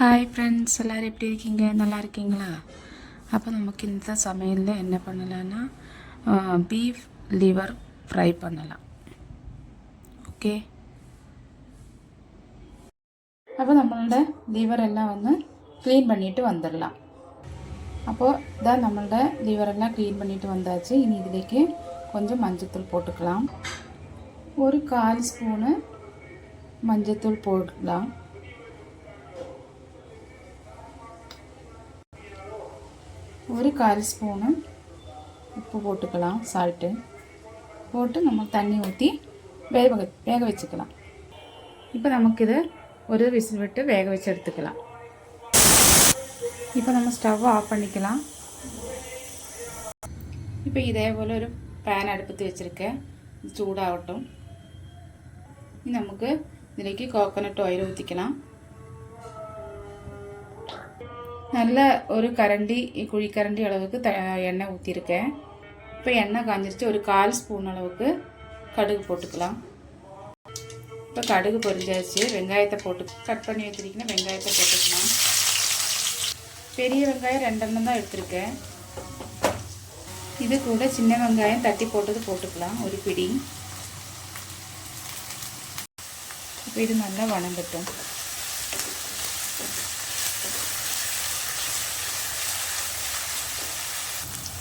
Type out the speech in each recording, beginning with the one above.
Hi friends, எல்லோரும் எப்படி இருக்கீங்க? நல்லா இருக்கீங்களா? அப்போ நமக்கு இந்த சமையலில் என்ன பண்ணலான்னா பீஃப் லிவர் ஃப்ரை பண்ணலாம். ஓகே, அப்போ நம்மளோட லிவர் எல்லாம் க்ளீன் பண்ணிவிட்டு வந்துடலாம். அப்போது இதான் நம்மளோட லிவரெல்லாம் க்ளீன் பண்ணிவிட்டு வந்தாச்சு. இனி இதிலேக்கு கொஞ்சம் மஞ்சத்தூள் போட்டுக்கலாம். ஒரு 1/4 ஸ்பூனு மஞ்சத்தூள் போட்டுக்கலாம். ஒரு 1/4 ஸ்பூனு உப்பு போட்டுக்கலாம். சால்ட்டு போட்டு நம்ம தண்ணி ஊற்றி வேக வச்சுக்கலாம். இப்போ நமக்கு இதை ஒரு விசில் விட்டு வேக வச்சு எடுத்துக்கலாம். இப்போ நம்ம ஸ்டவ் ஆஃப் பண்ணிக்கலாம். இப்போ இதே போல் ஒரு பேன் அடுப்பத்து வச்சுருக்கேன், சூடாகட்டும். நமக்கு இதிலேக்கு கோகோனட் ஆயில் ஊற்றிக்கலாம். நல்ல ஒரு குழிக்கரண்டி அளவுக்கு எண்ணெய் ஊற்றிருக்கேன். இப்போ எண்ணெய் காஞ்சிருச்சு. ஒரு 1/4 ஸ்பூன் அளவுக்கு கடுகு போட்டுக்கலாம். இப்போ கடுகு பொரிஞ்சாச்சு. வெங்காயத்தை போட்டு கட் பண்ணி வச்சுருக்கீங்கன்னா வெங்காயத்தை போட்டுக்கலாம். பெரிய வெங்காயம் 2 எண்ணம் தான் எடுத்திருக்கேன். இது கூட சின்ன வெங்காயம் தட்டி போட்டது போட்டுக்கலாம், ஒரு பிடி. இப்போ இது நல்லா வணங்கட்டும்.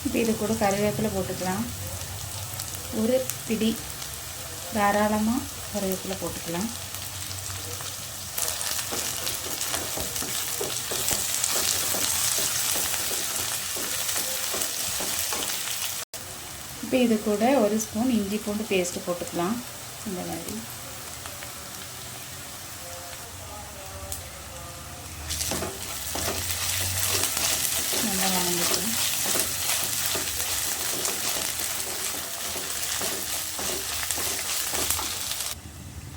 இப்போ இது கூட கறிவேப்பிலை போட்டுக்கலாம். ஒரு பிடி தாராளமாக கறிவேப்பிலை போட்டுக்கலாம். இப்போ இது கூட ஒரு ஸ்பூன் இஞ்சி பூண்டு பேஸ்ட்டு போட்டுக்கலாம். இந்த மாதிரி நல்லா வணங்கிக்கலாம்.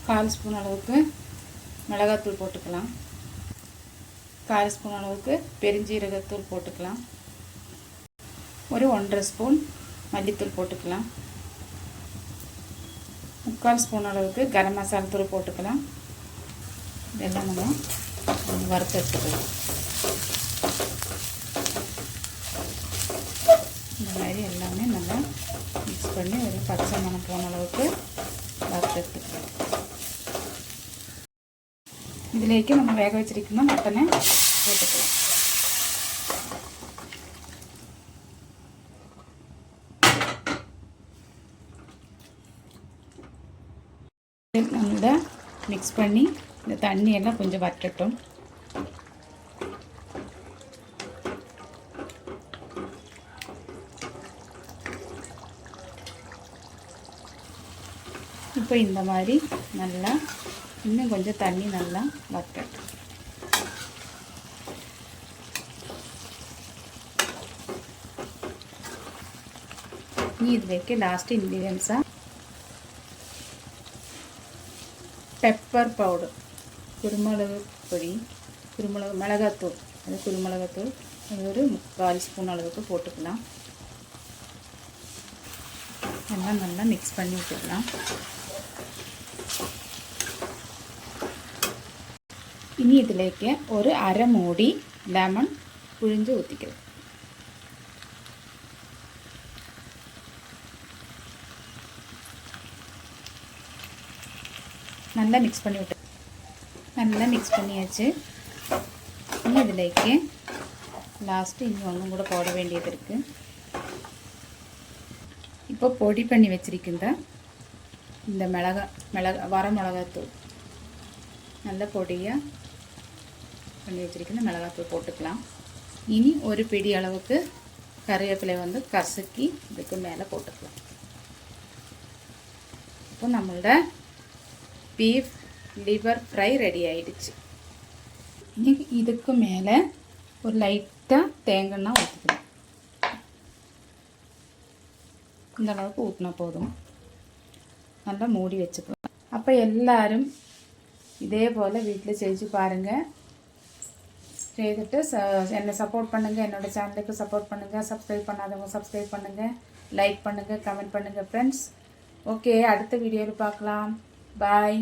கால் ஸ்பூன் அளவுக்கு மிளகாத்தூள் போட்டுக்கலாம். 1/4 ஸ்பூன் அளவுக்கு பெருஞ்சீரகத்தூள் போட்டுக்கலாம். ஒரு 1/2 ஸ்பூன் மல்லித்தூள் போட்டுக்கலாம். 3/4 ஸ்பூன் அளவுக்கு கரம் மசாலா தூள் போட்டுக்கலாம். இதெல்லாம் நம்ம வறுத்து எடுத்துக்கலாம். இந்த மாதிரி எல்லாமே நல்லா மிக்ஸ் பண்ணி ஒரு பச்சை மணம் போன அளவுக்கு வறுத்து எடுத்துக்கலாம். இதிலேக்கு நம்ம வேக வச்சிருக்கோம் மட்டனை போட்டுக்கலாம். நல்லா மிக்ஸ் பண்ணி இந்த தண்ணியெல்லாம் கொஞ்சம் வற்றட்டும். இப்போ இந்த மாதிரி நல்லா இன்னும் கொஞ்சம் தண்ணி நல்லா வற்றட்டும். இதுக்கு லாஸ்ட் இன்க்ரீடியன்ஸாக பெப்பர் பவுடர், குருமிளகு பொடி, மிளகாத்தூள், அது குருமிளகாத்தூள் அது ஒரு 3/4 ஸ்பூன் அளவுக்கு போட்டுக்கலாம். எல்லாம் நல்லா மிக்ஸ் பண்ணி விட்டுக்கலாம். இனி இதிலேக்கு ஒரு அரை மூடி லெமன் புழிஞ்சு ஊற்றிக்கலாம். நல்லா மிக்ஸ் பண்ணி விட்டு நல்லா மிக்ஸ் பண்ணியாச்சு. இனி இதிலேக்கு லாஸ்ட்டு இன்னும் ஒன்றும் கூட போட வேண்டியது இருக்குது. இப்போ பொடி பண்ணி வச்சுருக்கின்ற இந்த வர மிளகாத்தூள், நல்ல பொடியாக பண்ணி வச்சுருக்கிற மிளகாத்தூள் போட்டுக்கலாம். இனி ஒரு பிடி அளவுக்கு கறிவேப்பிலை கசக்கி இதுக்கு மேலே போட்டுக்கலாம். இப்போ நம்மளோட பீஃப் லிவர் ஃப்ரை ரெடி ஆகிடுச்சு. இனி இதுக்கு மேலே ஒரு லைட்டாக தேங்காய் ஊற்றிக்கலாம். இந்த அளவுக்கு ஊற்றினா போதும். நல்லா மூடி வச்சுக்கலாம். அப்போ எல்லோரும் இதே போல் வீட்டில் செஞ்சு பாருங்கள். செய்துட்டு என்னை சப்போர்ட் பண்ணுங்கள். என்னோடய சேனலுக்கு சப்போர்ட் பண்ணுங்கள். சப்ஸ்கிரைப் பண்ணாதவங்க சப்ஸ்கிரைப் பண்ணுங்கள், லைக் பண்ணுங்கள், கமெண்ட் பண்ணுங்கள் ஃப்ரெண்ட்ஸ். ஓகே, அடுத்த வீடியோவில் பார்க்கலாம். பாய்.